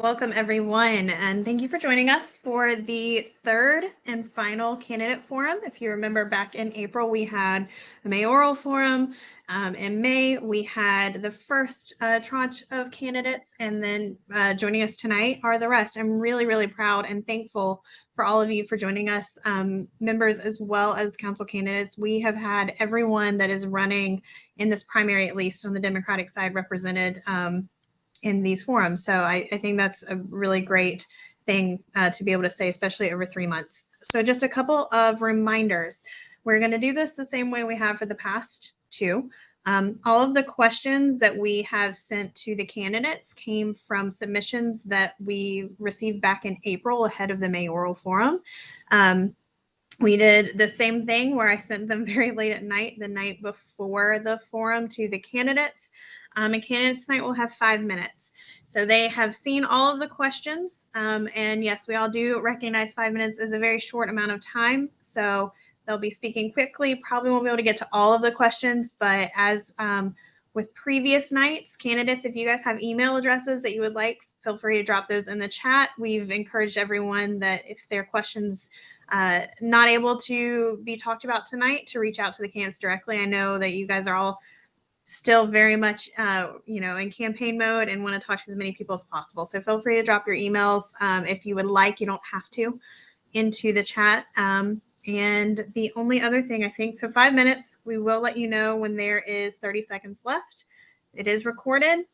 Welcome, everyone, and thank you for joining us for the third and final candidate forum. If you remember back in April, we had a mayoral forum. In May, we had the first tranche of candidates, and then joining us tonight are the rest. I'm really, really proud and thankful for all of you for joining us, members as well as council candidates. We have had everyone that is running in this primary, at least on the Democratic side, represented in these forums. So I think that's a really great thing to be able to say, especially over 3 months. So just a couple of reminders. We're going to do this the same way we have for the past two. All of the questions that we have sent to the candidates came from submissions that we received back in April ahead of the mayoral forum. We did the same thing where I sent them very late at night, the night before the forum, to the candidates. And candidates tonight will have 5 minutes. So they have seen all of the questions. And yes, we all do recognize 5 minutes is a very short amount of time. So they'll be speaking quickly, probably won't be able to get to all of the questions, but as with previous nights, candidates, if you guys have email addresses that you would like, feel free to drop those in the chat. We've encouraged everyone that if their questions not able to be talked about tonight, to reach out to the candidates directly. I know that you guys are all still very much, in campaign mode and want to talk to as many people as possible. So feel free to drop your emails if you would like. You don't have to, into the chat. And the only other thing I think, so 5 minutes, we will let you know when there is 30 seconds left. It is recorded,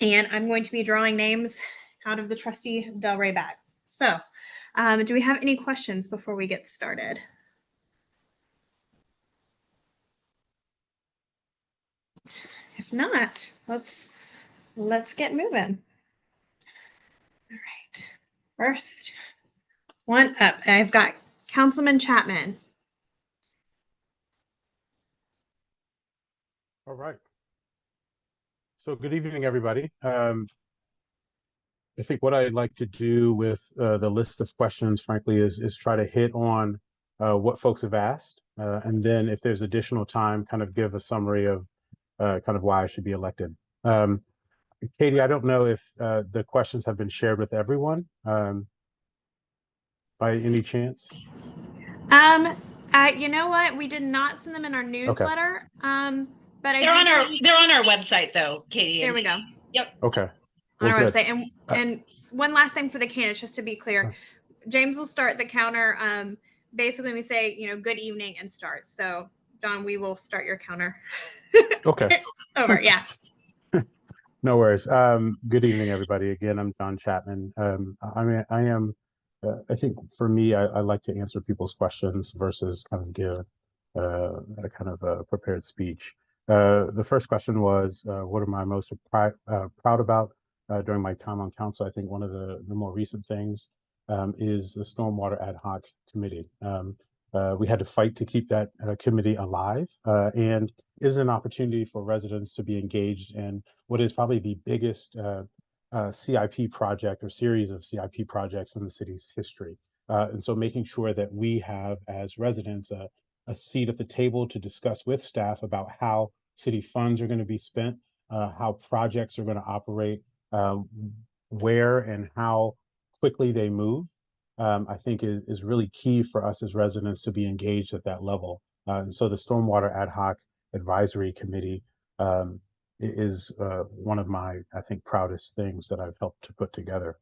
and I'm going to be drawing names out of the trustee Del Rey bag. So do we have any questions before we get started? If not, let's get moving. All right. First one up, I've got Councilman Chapman. All right. So good evening, everybody. I think what I'd like to do with the list of questions, frankly, is try to hit on what folks have asked. And then if there's additional time, kind of give a summary of kind of why I should be elected. Katie, I don't know if the questions have been shared with everyone by any chance. You know what? We did not send them in our newsletter. Okay. But they're on our website though, Katie. There we go. Yep. Okay. On our website. And one last thing for the candidates, just to be clear, James will start the counter. Basically, we say, good evening and start. So, John, we will start your counter. Okay. Over. Yeah. No worries. Good evening, everybody. Again, I'm John Chapman. I think for me, I like to answer people's questions versus kind of give a kind of a prepared speech. The first question was, what am I most proud about during my time on council? I think one of the more recent things is the Stormwater Ad Hoc Committee. We had to fight to keep that committee alive, and is an opportunity for residents to be engaged in what is probably the biggest CIP project or series of CIP projects in the city's history. And so making sure that we have, as residents, a seat at the table to discuss with staff about how city funds are going to be spent, how projects are going to operate, where and how quickly they move, I think is really key for us as residents to be engaged at that level. And so the Stormwater Ad Hoc Advisory Committee is one of my, I think, proudest things that I've helped to put together.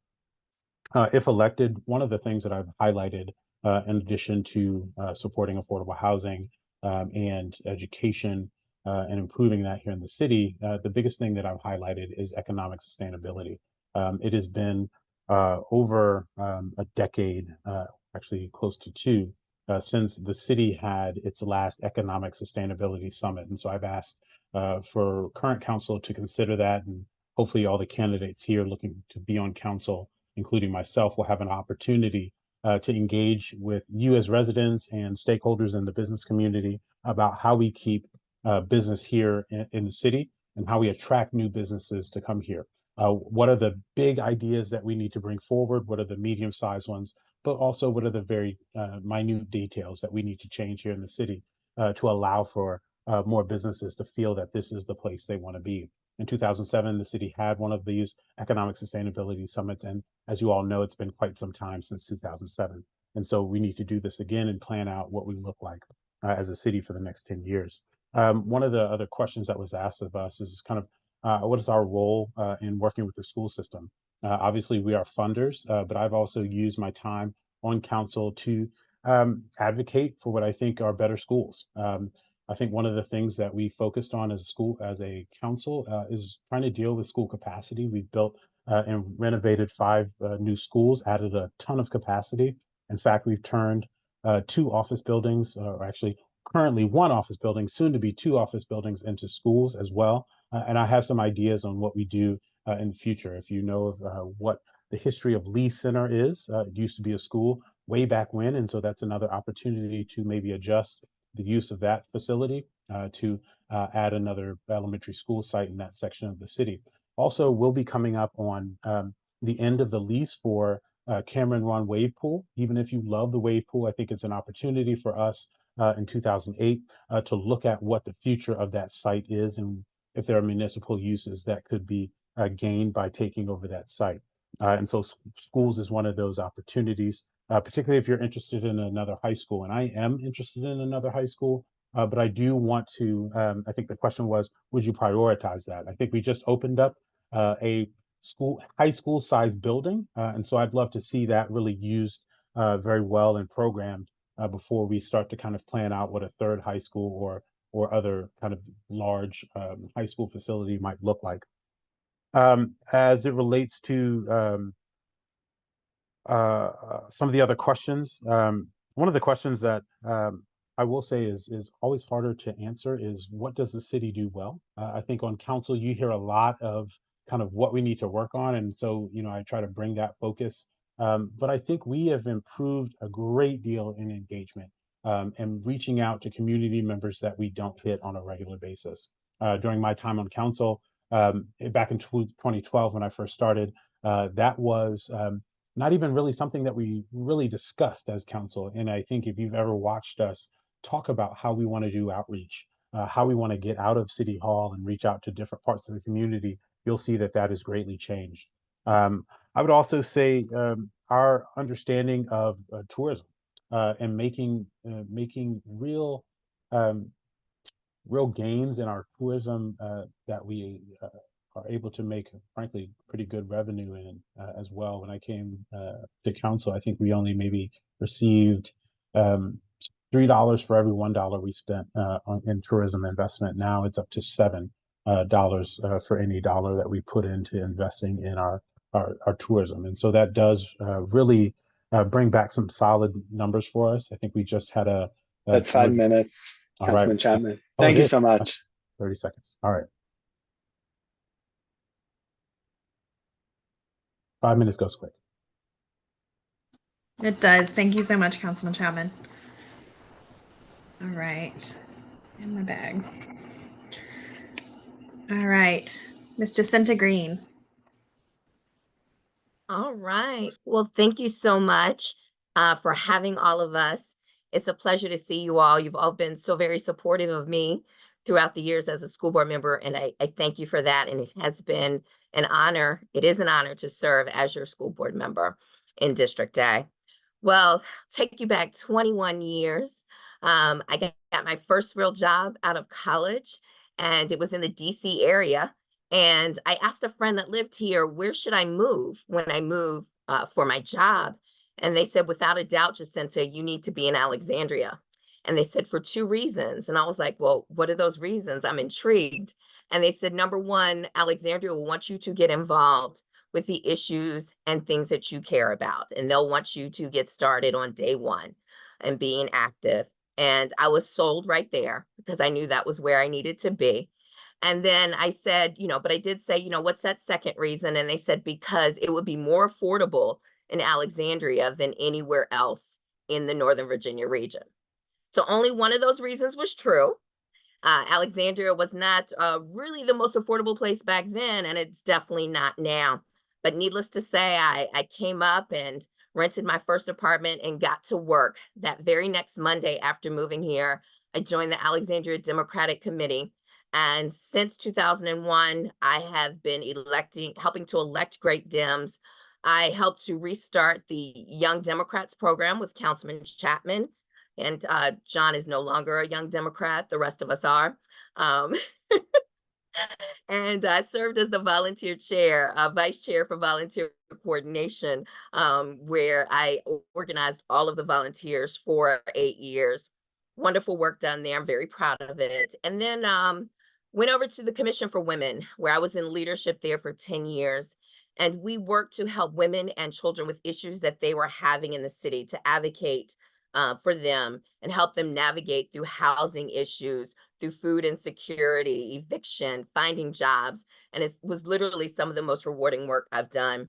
If elected, one of the things that I've highlighted, in addition to supporting affordable housing and education and improving that here in the city, the biggest thing that I've highlighted is economic sustainability. It has been over a decade, actually close to two, since the city had its last economic sustainability summit. And so I've asked for current council to consider that, and hopefully all the candidates here looking to be on council, including myself, will have an opportunity to engage with you as residents and stakeholders in the business community about how we keep business here in the city and how we attract new businesses to come here. What are the big ideas that we need to bring forward? What are the medium-sized ones? But also what are the very minute details that we need to change here in the city to allow for more businesses to feel that this is the place they want to be. In 2007, the city had one of these economic sustainability summits. And as you all know, it's been quite some time since 2007. And so we need to do this again and plan out what we look like as a city for the next 10 years. One of the other questions that was asked of us is kind of what is our role in working with the school system? Obviously, we are funders, but I've also used my time on council to advocate for what I think are better schools. I think one of the things that we focused on as a council, is trying to deal with school capacity. We've built and renovated 5 new schools, added a ton of capacity. In fact, we've turned 2 office buildings, or actually currently 1 office building, soon to be 2 office buildings, into schools as well. And I have some ideas on what we do in the future. If you know of what the history of Lee Center is, it used to be a school way back when, and so that's another opportunity to maybe adjust the use of that facility to add another elementary school site in that section of the city. Also, we'll be coming up on the end of the lease for Cameron Run Wave Pool. Even if you love the wave pool, I think it's an opportunity for us in 2008 to look at what the future of that site is and if there are municipal uses that could be gained by taking over that site. And so schools is one of those opportunities, particularly if you're interested in another high school. And I am interested in another high school, but I do want to, I think the question was, would you prioritize that? I think we just opened up a high school size building. And so I'd love to see that really used very well and programmed before we start to kind of plan out what a third high school or other kind of large high school facility might look like. As it relates to some of the other questions, one of the questions that I will say is always harder to answer is, what does the city do well? I think on council, you hear a lot of kind of what we need to work on. And so, I try to bring that focus. But I think we have improved a great deal in engagement and reaching out to community members that we don't hit on a regular basis. During my time on council, back in 2012, when I first started, that was not even really something that we really discussed as council. And I think if you've ever watched us talk about how we want to do outreach, how we want to get out of City Hall and reach out to different parts of the community, you'll see that that has greatly changed. I would also say our understanding of tourism and making real gains in our tourism that we are able to make, frankly, pretty good revenue in as well. When I came to council, I think we only maybe received $3 for every $1 we spent in tourism investment. Now it's up to $7 for any dollar that we put into investing in our tourism. And so that does really bring back some solid numbers for us. I think we just had That's 5 minutes, Councilman Chapman. Thank you so much. 30 seconds. All right. 5 minutes goes quick. It does. Thank you so much, Councilman Chapman. All right. In my bag. All right. Ms. Jacinta Green. All right. Well, thank you so much for having all of us. It's a pleasure to see you all. You've all been so very supportive of me throughout the years as a school board member, and I thank you for that. And it has been an honor. It is an honor to serve as your school board member in District A. Well, take you back 21 years. I got my first real job out of college, and it was in the DC area. And I asked a friend that lived here, where should I move when I move for my job? And they said, without a doubt, Jacinta, you need to be in Alexandria. And they said, for 2 reasons. And I was like, well, what are those reasons? I'm intrigued. And they said, number one, Alexandria will want you to get involved with the issues and things that you care about. And they'll want you to get started on day one and being active. And I was sold right there because I knew that was where I needed to be. And then I said, but I did say, what's that second reason? And they said, because it would be more affordable in Alexandria than anywhere else in the Northern Virginia region. So only one of those reasons was true. Alexandria was not really the most affordable place back then, and it's definitely not now. But needless to say, I came up and rented my first apartment and got to work. That very next Monday after moving here, I joined the Alexandria Democratic Committee And since 2001, I have been helping to elect great Dems. I helped to restart the Young Democrats program with Councilman Chapman. And John is no longer a Young Democrat. The rest of us are. Um, and I served as the volunteer chair, vice chair for volunteer coordination, where I organized all of the volunteers for 8 years. Wonderful work done there. I'm very proud of it. And then went over to the Commission for Women, where I was in leadership there for 10 years. And we worked to help women and children with issues that they were having in the city, to advocate for them and help them navigate through housing issues, through food insecurity, eviction, finding jobs. And it was literally some of the most rewarding work I've done.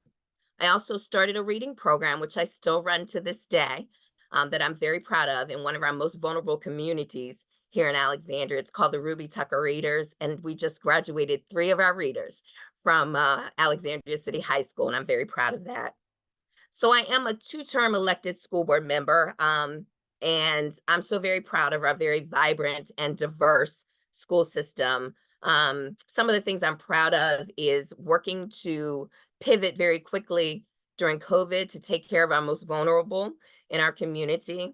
I also started a reading program, which I still run to this day, that I'm very proud of, in one of our most vulnerable communities here in Alexandria. It's called the Ruby Tucker Readers, and we just graduated 3 of our readers from Alexandria City High School, and I'm very proud of that. So I am a 2-term elected school board member, and I'm so very proud of our very vibrant and diverse school system. Some of the things I'm proud of is working to pivot very quickly during COVID to take care of our most vulnerable in our community.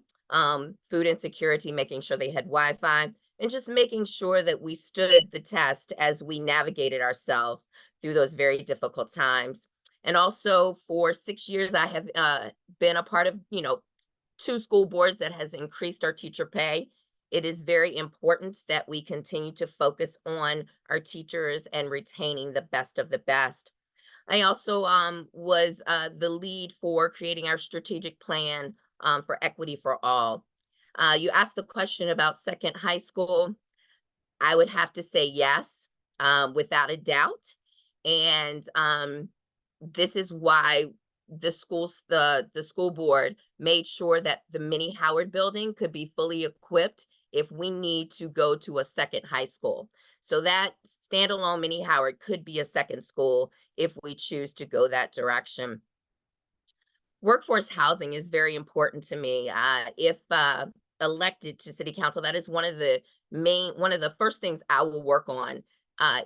Food insecurity, making sure they had Wi-Fi, and just making sure that we stood the test as we navigated ourselves through those very difficult times. And also for 6 years, I have been a part of, 2 school boards that has increased our teacher pay. It is very important that we continue to focus on our teachers and retaining the best of the best. I also was the lead for creating our strategic plan for equity for all. You asked the question about second high school. I would have to say yes, without a doubt. And this is why the school board made sure that the mini Howard building could be fully equipped if we need to go to a second high school. So that standalone mini Howard could be a second school if we choose to go that direction. Workforce housing is very important to me. If elected to city council, that is one of the first things I will work on.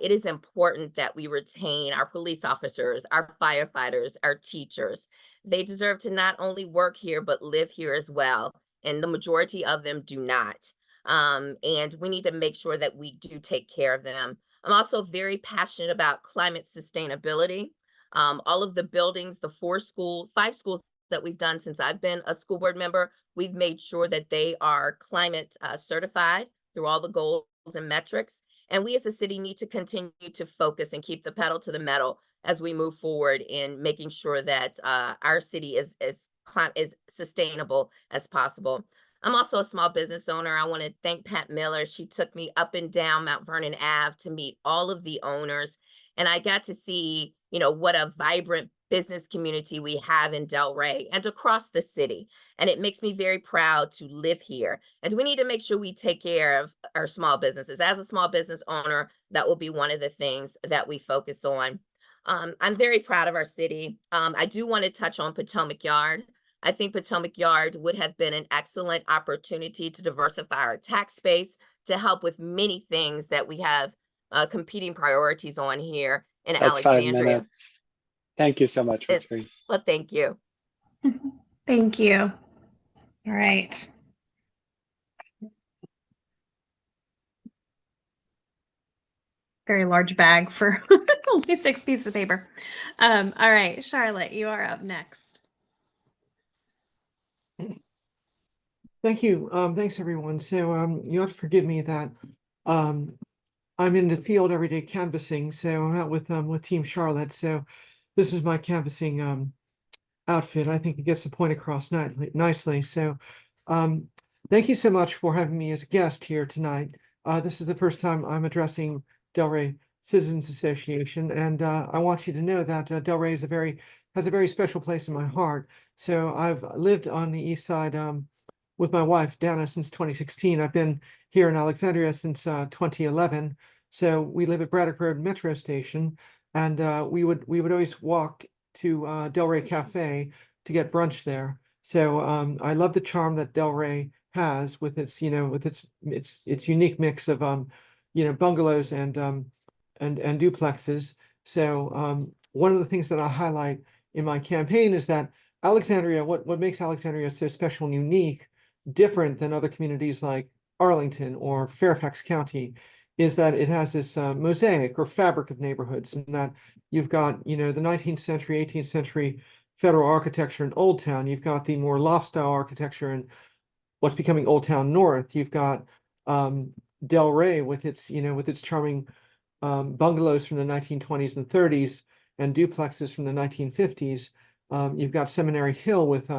It is important that we retain our police officers, our firefighters, our teachers. They deserve to not only work here, but live here as well. And the majority of them do not. And we need to make sure that we do take care of them. I'm also very passionate about climate sustainability. All of the buildings, the 5 schools that we've done since I've been a school board member, we've made sure that they are climate certified through all the goals and metrics. And we as a city need to continue to focus and keep the pedal to the metal as we move forward in making sure that our city is as sustainable as possible. I'm also a small business owner. I want to thank Pat Miller. She took me up and down Mount Vernon Ave to meet all of the owners. And I got to see, what a vibrant business community we have in Delray and across the city. And it makes me very proud to live here. And we need to make sure we take care of our small businesses. As a small business owner, that will be one of the things that we focus on. I'm very proud of our city. I do want to touch on Potomac Yard. I think Potomac Yard would have been an excellent opportunity to diversify our tax base, to help with many things that we have competing priorities on here in That's 5 Alexandria. minutes. Thank you so much, Rosemary. Well, thank you. Thank you. All right. Very large bag for only 6 pieces of paper. All right, Charlotte, you are up next. Thank you. Thanks, everyone. So you have to forgive me that I'm in the field every day canvassing. So I'm out with Team Charlotte. So this is my canvassing outfit. I think it gets the point across nicely. So thank you so much for having me as a guest here tonight. This is the first time I'm addressing Delray Citizens Association, and I want you to know that Delray is has a very special place in my heart. So I've lived on the east side with my wife Dana since 2016. I've been here in Alexandria since 2011. So we live at Braddock Road Metro Station, and we would always walk to Delray Cafe to get brunch there. So I love the charm that Delray has with its its unique mix of bungalows and duplexes. So one of the things that I highlight in my campaign is that Alexandria, what makes Alexandria so special and unique, different than other communities like Arlington or Fairfax County, is that it has this mosaic or fabric of neighborhoods, and that you've got, the 19th century, 18th century federal architecture in Old Town. You've got the more loft style architecture in what's becoming Old Town North. You've got Delray with its charming bungalows from the 1920s and 30s and duplexes from the 1950s. You've got Seminary Hill with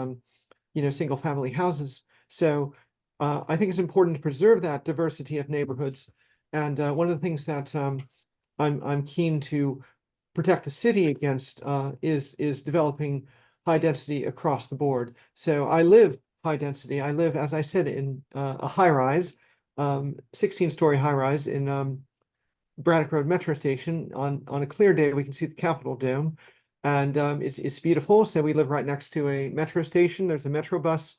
single family houses. So I think it's important to preserve that diversity of neighborhoods. And one of the things that I'm keen to protect the city against is developing high density across the board. So I live high density. I live, as I said, in a high rise, 16-story high rise in Braddock Road Metro Station. On a clear day, we can see the Capitol Dome, and it's beautiful. So we live right next to a metro station. There's a metro bus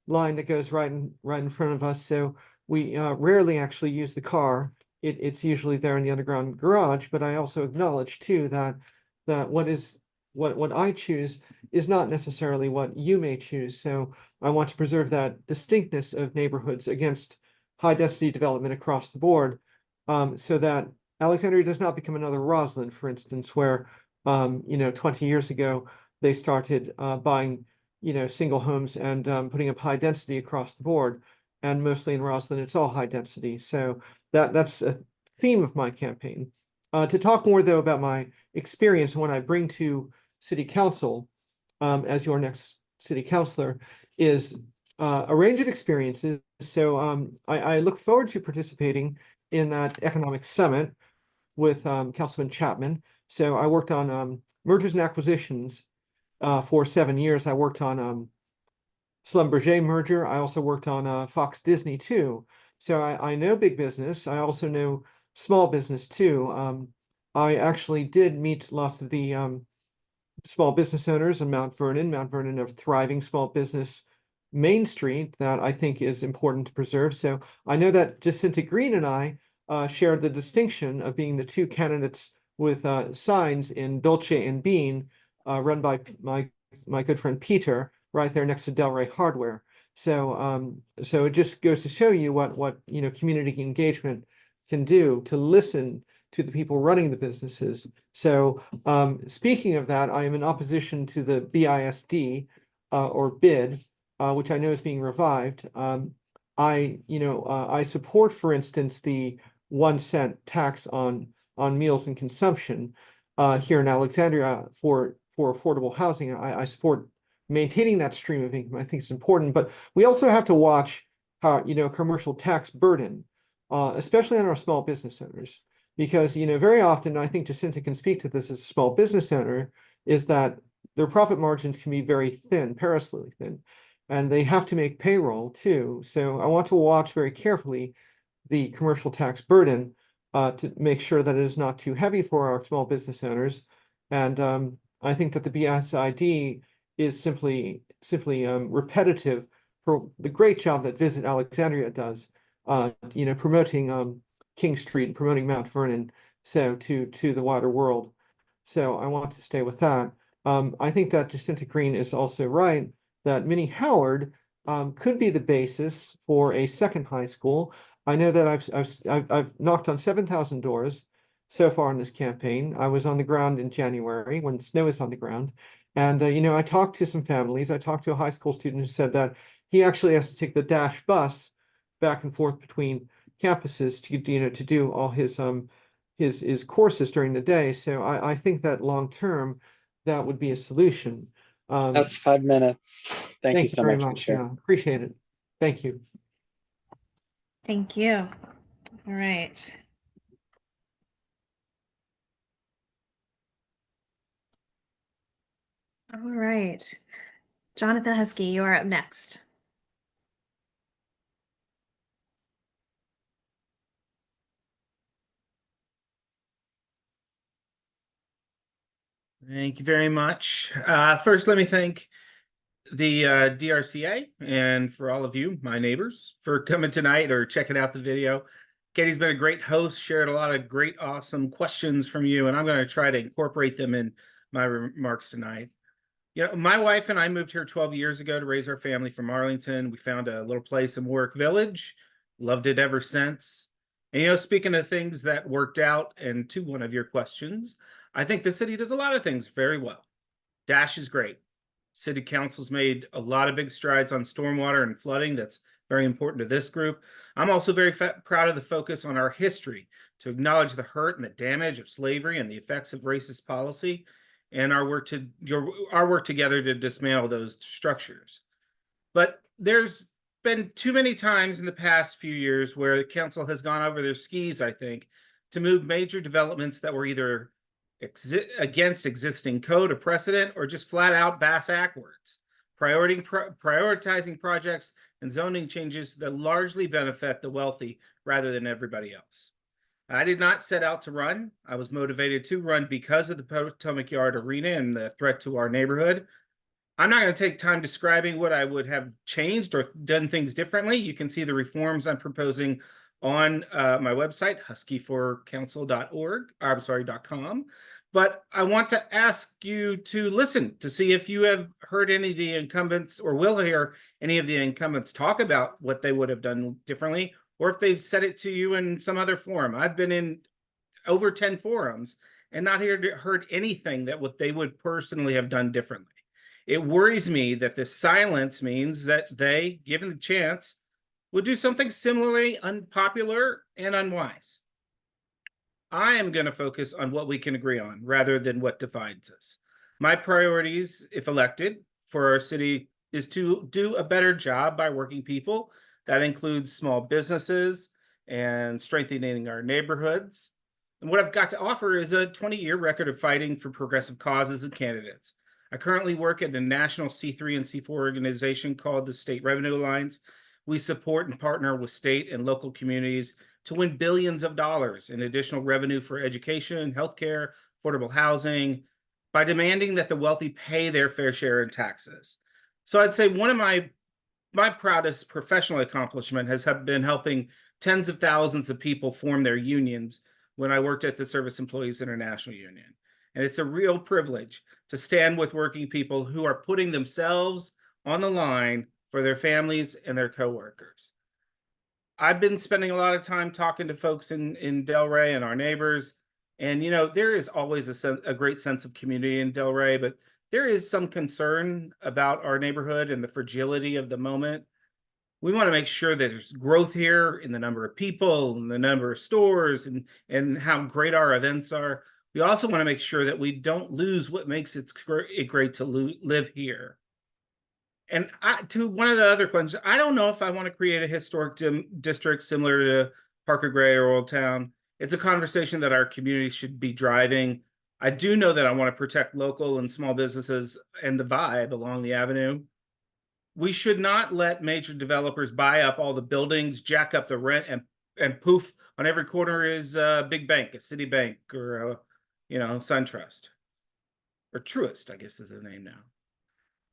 line that goes right in front of us. So we rarely actually use the car. It's usually there in the underground garage. But I also acknowledge too that what I choose is not necessarily what you may choose. So I want to preserve that distinctness of neighborhoods against high density development across the board, so that Alexandria does not become another Roslyn, for instance, where 20 years ago they started buying single homes and putting up high density across the board. And mostly in Roslyn, it's all high density. So that's a theme of my campaign. To talk more though about my experience when I bring to City Council as your next city councilor is a range of experiences. So I look forward to participating in that economic summit with Councilman Chapman. So I worked on mergers and acquisitions for 7 years. I worked on Schlumberger merger. I also worked on Fox Disney too. So I know big business. I also know small business too. I actually did meet lots of the small business owners in Mount Vernon. Mount Vernon, a thriving small business Main Street that I think is important to preserve. So I know that Jacinta Green and I share the distinction of being the two candidates with signs in Dolce and Bean, run by my good friend Peter, right there next to Delray Hardware. So so it just goes to show you what community engagement can do, to listen to the people running the businesses. So speaking of that, I am in opposition to the BISD or bid, which I know is being revived. I support, for instance, the 1 cent tax on meals and consumption here in Alexandria for affordable housing. I support maintaining that stream of income. I think it's important, but we also have to watch how commercial tax burden, especially on our small business owners, because very often, I think Jacinta can speak to this as a small business owner, is that their profit margins can be very thin, perilously thin, and they have to make payroll too. So I want to watch very carefully the commercial tax burden to make sure that it is not too heavy for our small business owners. And I think that the BSID is simply repetitive for the great job that Visit Alexandria does, promoting King Street, promoting Mount Vernon, so to the wider world. So I want to stay with that. I think that Jacinta Green is also right that Minnie Howard could be the basis for a second high school. I know that I've knocked on 7,000 doors so far in this campaign. I was on the ground in January when snow is on the ground. And, I talked to some families. I talked to a high school student who said that he actually has to take the Dash bus back and forth between campuses to do all his courses during the day. So I think that long term, that would be a solution. That's 5 minutes. Thank you so very much for much. sharing. Yeah, appreciate it. Thank you. Thank you. All right. All right. Jonathan Husky, you are up next. Thank you very much. First, let me thank the DRCA and for all of you, my neighbors, for coming tonight or checking out the video. Katie's been a great host, shared a lot of great, awesome questions from you, and I'm going to try to incorporate them in my remarks tonight. You know, my wife and I moved here 12 years ago to raise our family from Arlington. We found a little place in Warwick Village, loved it ever since. And, you know, speaking of things that worked out, and to one of your questions, I think the city does a lot of things very well. Dash is great. City Council's made a lot of big strides on stormwater and flooding. That's very important to this group. I'm also very proud of the focus on our history to acknowledge the hurt and the damage of slavery and the effects of racist policy, and our work together to dismantle those structures. But there's been too many times in the past few years where the council has gone over their skis, I think, to move major developments that were either against existing code or precedent, or just flat out backwards, prioritizing projects and zoning changes that largely benefit the wealthy rather than everybody else. I did not set out to run. I was motivated to run because of the Potomac Yard Arena and the threat to our neighborhood. I'm not going to take time describing what I would have changed or done things differently. You can see the reforms I'm proposing on my website, huskyforcouncil.com. But I want to ask you to listen to see if you have heard any of the incumbents or will hear any of the incumbents talk about what they would have done differently, or if they've said it to you in some other forum. I've been in over 10 forums and not heard anything that what they would personally have done differently. It worries me that this silence means that they, given the chance, would do something similarly unpopular and unwise. I am going to focus on what we can agree on rather than what divides us. My priorities, if elected, for our city is to do a better job by working people. That includes small businesses and strengthening our neighborhoods. And what I've got to offer is a 20-year record of fighting for progressive causes and candidates. I currently work at a national C3 and C4 organization called the State Revenue Alliance. We support and partner with state and local communities to win billions of dollars in additional revenue for education, healthcare, affordable housing, by demanding that the wealthy pay their fair share in taxes. So I'd say one of my proudest professional accomplishment has been helping tens of thousands of people form their unions when I worked at the Service Employees International Union. And it's a real privilege to stand with working people who are putting themselves on the line for their families and their coworkers. I've been spending a lot of time talking to folks in Delray and our neighbors. And, you know, there is always a great sense of community in Delray, but there is some concern about our neighborhood and the fragility of the moment. We want to make sure that there's growth here in the number of people and the number of stores and how great our events are. We also want to make sure that we don't lose what makes it great to live here. And to one of the other questions, I don't know if I want to create a historic district similar to Parker Gray or Old Town. It's a conversation that our community should be driving. I do know that I want to protect local and small businesses and the vibe along the avenue. We should not let major developers buy up all the buildings, jack up the rent, and poof, on every corner is a big bank, a city bank, or SunTrust, or Truist, I guess is the name now.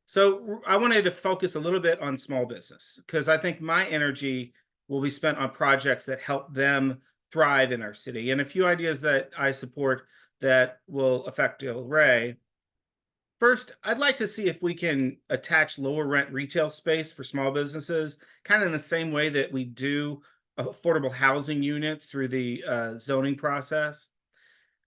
So I wanted to focus a little bit on small business because I think my energy will be spent on projects that help them thrive in our city. And a few ideas that I support that will affect Delray. First, I'd like to see if we can attach lower rent retail space for small businesses, kind of in the same way that we do affordable housing units through the zoning process.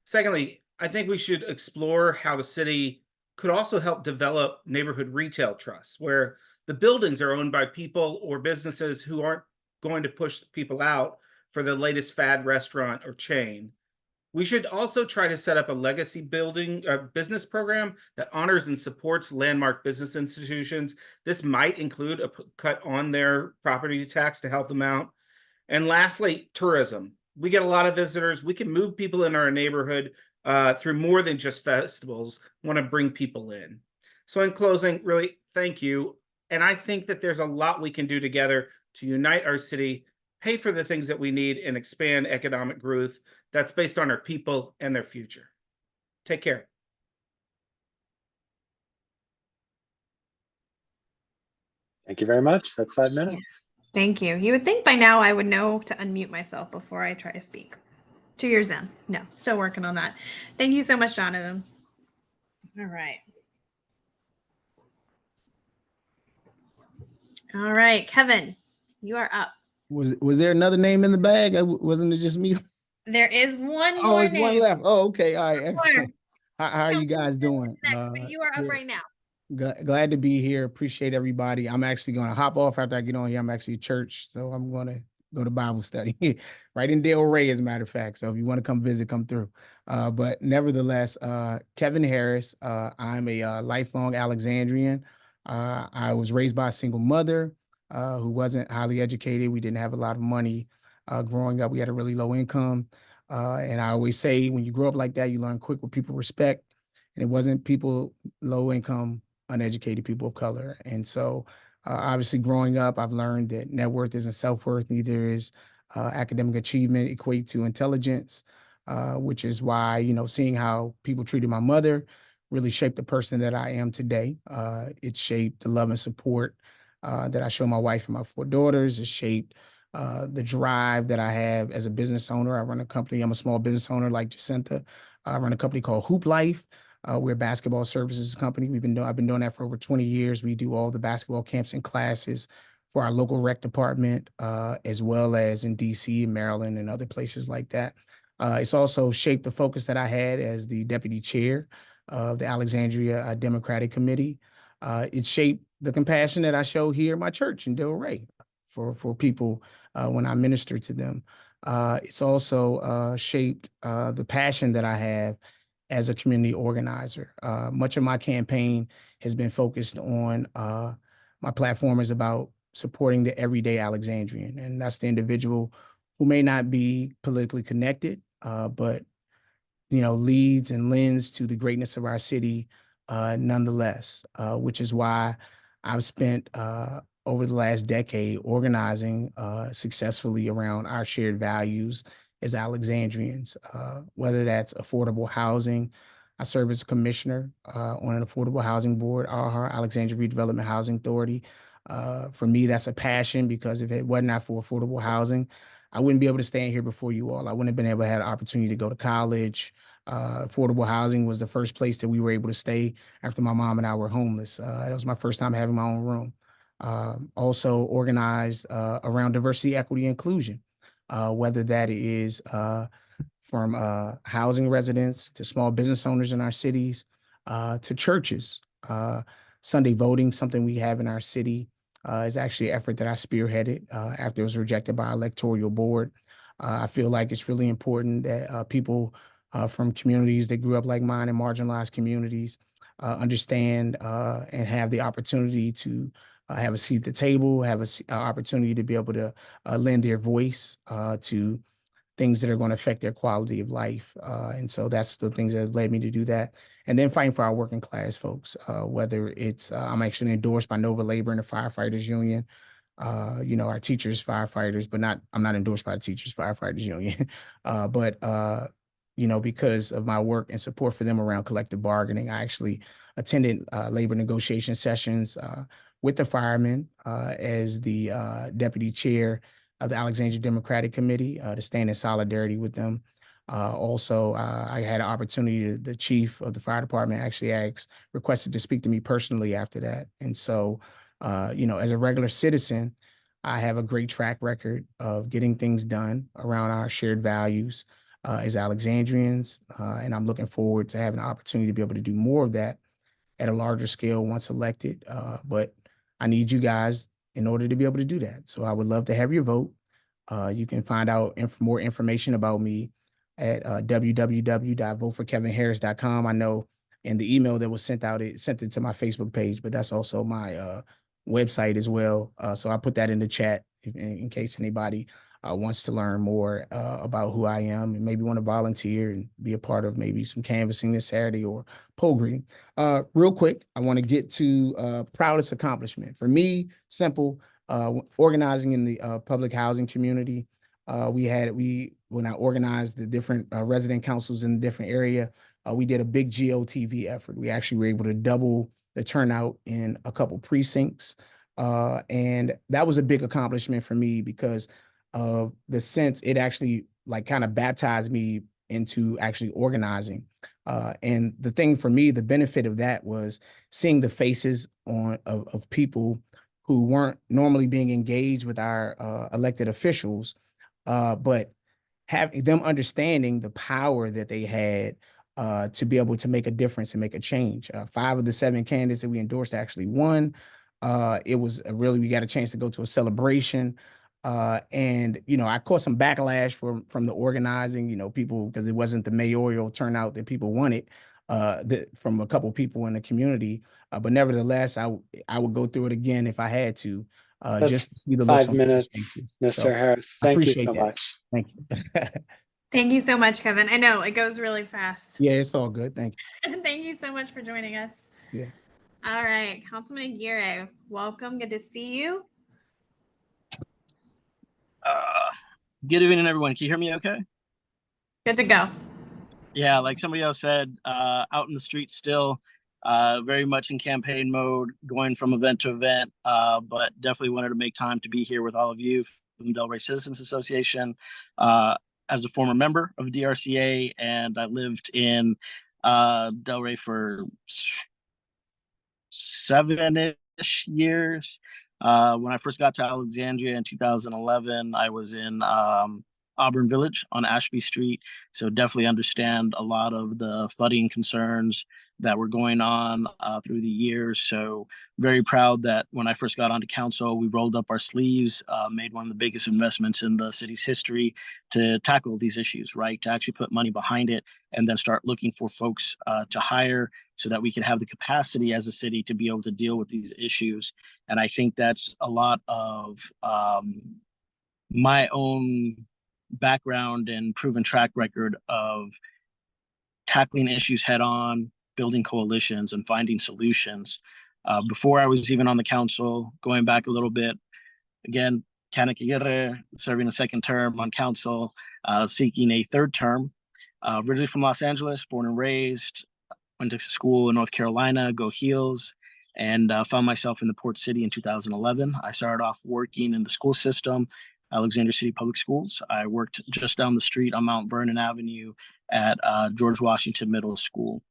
Secondly, I think we should explore how the city could also help develop neighborhood retail trusts, where the buildings are owned by people or businesses who aren't going to push people out for the latest fad restaurant or chain. We should also try to set up a legacy business program that honors and supports landmark business institutions. This might include a cut on their property tax to help them out. And lastly, tourism. We get a lot of visitors. We can move people in our neighborhood through more than just festivals. We want to bring people in. So in closing, really, thank you. And I think that there's a lot we can do together to unite our city, pay for the things that we need, and expand economic growth that's based on our people and their future. Take care. Thank you very much. That's 5 minutes. Thank you. You would think by now I would know to unmute myself before I try to speak. 2 years in. No, still working on that. Thank you so much, Jonathan. All right. All right, Kevin, you are up. Was there another name in the bag? Wasn't it just me? There is one Oh, more it's one name. left. Oh, okay. All right. One more. Excellent. How are you guys doing? Next, but you are up right now. Glad to be here. Appreciate everybody. I'm actually going to hop off after I get on here. I'm actually at church, so I'm going to go to Bible study right in DRCA, as a matter of fact. So if you want to come visit, come through. But nevertheless, Kevin Harris, I'm a lifelong Alexandrian. I was raised by a single mother who wasn't highly educated. We didn't have a lot of money growing up. We had a really low income. And I always say, when you grow up like that, you learn quick what people respect. And it wasn't people low income, uneducated people of color. And so obviously growing up, I've learned that net worth isn't self-worth, neither is academic achievement equate to intelligence, which is why, you know, seeing how people treated my mother really shaped the person that I am today. It shaped the love and support that I show my wife and my 4 daughters. It shaped the drive that I have as a business owner. I run a company. I'm a small business owner like Jacinta. I run a company called Hoop Life. We're a basketball services company. I've been doing that for over 20 years. We do all the basketball camps and classes for our local rec department, as well as in DC and Maryland and other places like that. It's also shaped the focus that I had as the deputy chair of the Alexandria Democratic Committee. It shaped the compassion that I show here at my church in Delray for people when I minister to them. It's also shaped the passion that I have as a community organizer. Much of my campaign has been focused on my platform is about supporting the everyday Alexandrian, and that's the individual who may not be politically connected, but leads and lends to the greatness of our city nonetheless, which is why I've spent over the last decade organizing successfully around our shared values as Alexandrians, whether that's affordable housing. I serve as a commissioner on an affordable housing board, our Alexandria Redevelopment Housing Authority. For me, that's a passion, because if it wasn't not for affordable housing, I wouldn't be able to stand here before you all. I wouldn't have been able to have the opportunity to go to college. Affordable housing was the first place that we were able to stay after my mom and I were homeless. That was my first time having my own room. Also organized around diversity, equity, inclusion, whether that is from housing residents to small business owners in our cities, to churches. Sunday voting, something we have in our city, is actually an effort that I spearheaded after it was rejected by our electoral board. I feel like it's really important that people from communities that grew up like mine in marginalized communities understand and have the opportunity to have a seat at the table, have an opportunity to be able to lend their voice to things that are going to affect their quality of life. And so that's the things that have led me to do that. And then fighting for our working class folks, whether it's, I'm actually endorsed by Nova Labor and the Firefighters Union, our teachers, firefighters, but I'm not endorsed by the Teachers Firefighters Union. Because of my work and support for them around collective bargaining, I actually attended labor negotiation sessions with the firemen as the deputy chair of the Alexandria Democratic Committee to stand in solidarity with them. Also, I had an opportunity, the chief of the fire department actually requested to speak to me personally after that. And so, as a regular citizen, I have a great track record of getting things done around our shared values as Alexandrians. And I'm looking forward to having an opportunity to be able to do more of that at a larger scale once elected. But I need you guys in order to be able to do that. So I would love to have your vote. You can find out more information about me at www.voteforkevinharris.com. I know in the email that was sent out, it sent it to my Facebook page, but that's also my website as well. So I put that in the chat in case anybody wants to learn more about who I am and maybe want to volunteer and be a part of maybe some canvassing this Saturday or poll greeting. Real quick, I want to get to proudest accomplishment. For me, simple, organizing in the public housing community. When I organized the different resident councils in the different area, we did a big GOTV effort. We actually were able to double the turnout in a couple precincts. And that was a big accomplishment for me because of the sense it actually like kind of baptized me into actually organizing. And the thing for me, the benefit of that was seeing the faces of people who weren't normally being engaged with our elected officials, but having them understanding the power that they had to be able to make a difference and make a change. 5 of the 7 candidates that we endorsed actually won. It was we got a chance to go to a celebration. And, I caught some backlash from the organizing, people, because it wasn't the mayoral turnout that people wanted from a couple people in the community. But nevertheless, I would go through it again if I had to, just to see the looks 5 on people's minutes, faces. Mr. So Harris. I Thank you appreciate so that. much. Thank you. Thank you so much, Kevin. I know it goes really fast. Yeah, it's all good. Thank you. Thank you so much for joining us. Yeah. All right, Councilman Aguirre, welcome. Good to see you. Good evening, everyone. Can you hear me okay? Good to go. Yeah, like somebody else said, out in the street still, very much in campaign mode, going from event to event, but definitely wanted to make time to be here with all of you from the Delray Citizens Association. As a former member of DRCA, and I lived in Delray for 7-ish years. When I first got to Alexandria in 2011, I was in Auburn Village on Ashby Street. So definitely understand a lot of the flooding concerns that were going on through the years. So very proud that when I first got onto council, we rolled up our sleeves, made one of the biggest investments in the city's history to tackle these issues, right? To actually put money behind it and then start looking for folks to hire so that we can have the capacity as a city to be able to deal with these issues. And I think that's a lot of my own background and proven track record of tackling issues head on, building coalitions, and finding solutions. Before I was even on the council, going back a little bit, again, Canek Aguirre, serving a second term on council, seeking a third term. Originally from Los Angeles, born and raised, went to school in North Carolina, go Heels, and found myself in the Port City in 2011. I started off working in the school system, Alexandria City Public Schools. I worked just down the street on Mount Vernon Avenue at George Washington Middle School.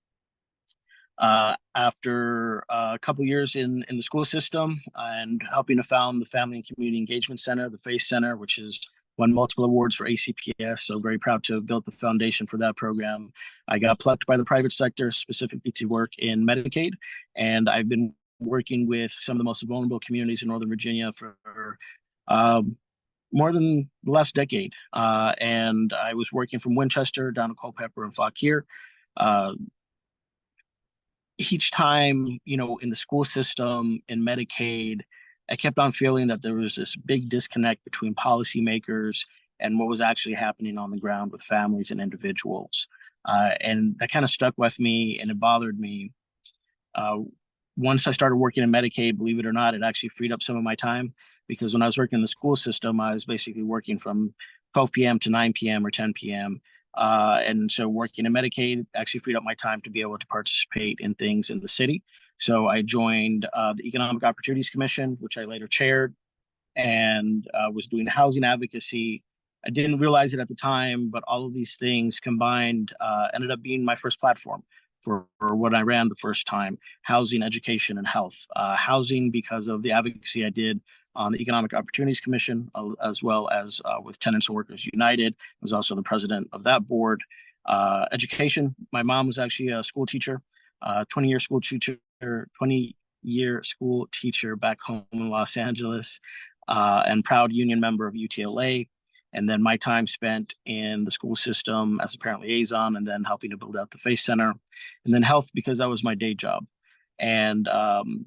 After a couple years in the school system and helping to found the Family and Community Engagement Center, the FACE Center, which has won multiple awards for ACPS. So very proud to have built the foundation for that program. I got plucked by the private sector specifically to work in Medicaid. And I've been working with some of the most vulnerable communities in Northern Virginia for more than the last decade. And I was working from Winchester down to Culpeper and Fauquier. Each time, in the school system, in Medicaid, I kept on feeling that there was this big disconnect between policymakers and what was actually happening on the ground with families and individuals. And that kind of stuck with me and it bothered me. Once I started working in Medicaid, believe it or not, it actually freed up some of my time because when I was working in the school system, I was basically working from 12 p.m. to 9 p.m. or 10 p.m. And so working in Medicaid actually freed up my time to be able to participate in things in the city. So I joined the Economic Opportunities Commission, which I later chaired, and was doing housing advocacy. I didn't realize it at the time, but all of these things combined ended up being my first platform for what I ran the first time: housing, education, and health. Housing because of the advocacy I did on the Economic Opportunities Commission, as well as with Tenants and Workers United. I was also the president of that board. Education, my mom was actually a school teacher, 20-year school teacher, 20-year school teacher back home in Los Angeles, and proud union member of UTLA. And then my time spent in the school system as a parent liaison and then helping to build out the FACE Center. And then health because that was my day job. And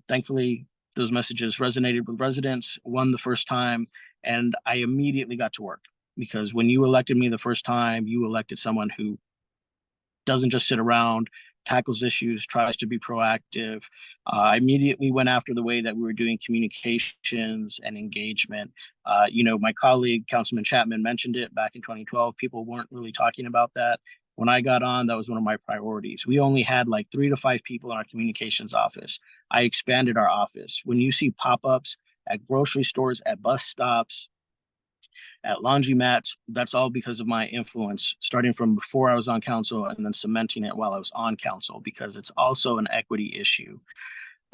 thankfully, those messages resonated with residents, won the first time, and I immediately got to work. Because when you elected me the first time, you elected someone who doesn't just sit around, tackles issues, tries to be proactive. I immediately went after the way that we were doing communications and engagement. My colleague, Councilman Chapman, mentioned it back in 2012. People weren't really talking about that. When I got on, that was one of my priorities. We only had like 3 to 5 people in our communications office. I expanded our office. When you see pop-ups at grocery stores, at bus stops, at laundromats. That's all because of my influence, starting from before I was on council and then cementing it while I was on council, because it's also an equity issue.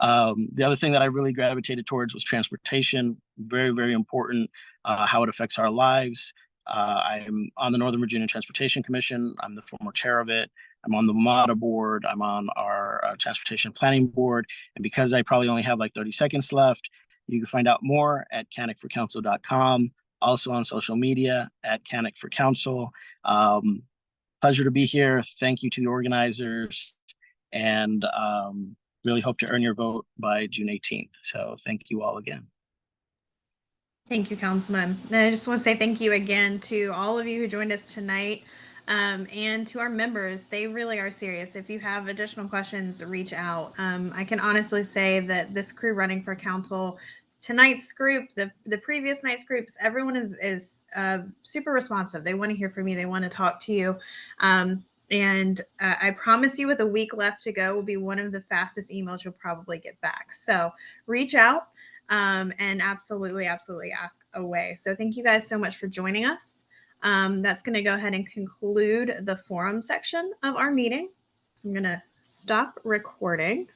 The other thing that I really gravitated towards was transportation. Very, very important, how it affects our lives. I'm on the Northern Virginia Transportation Commission. I'm the former chair of it. I'm on the MATA board. I'm on our transportation planning board. And because I probably only have like 30 seconds left, you can find out more at canicforcouncil.com. Also on social media at Canic for Council. Pleasure to be here. Thank you to the organizers, and really hope to earn your vote by June 18th. So thank you all again. Thank you, Councilman. And I just want to say thank you again to all of you who joined us tonight, and to our members. They really are serious. If you have additional questions, reach out. I can honestly say that this crew running for council, tonight's group, the previous night's groups, everyone is super responsive. They want to hear from you. They want to talk to you. And I promise you, with a week left to go, will be one of the fastest emails you'll probably get back. So reach out. And absolutely ask away. So thank you guys so much for joining us. That's going to go ahead and conclude the forum section of our meeting. So I'm going to stop recording.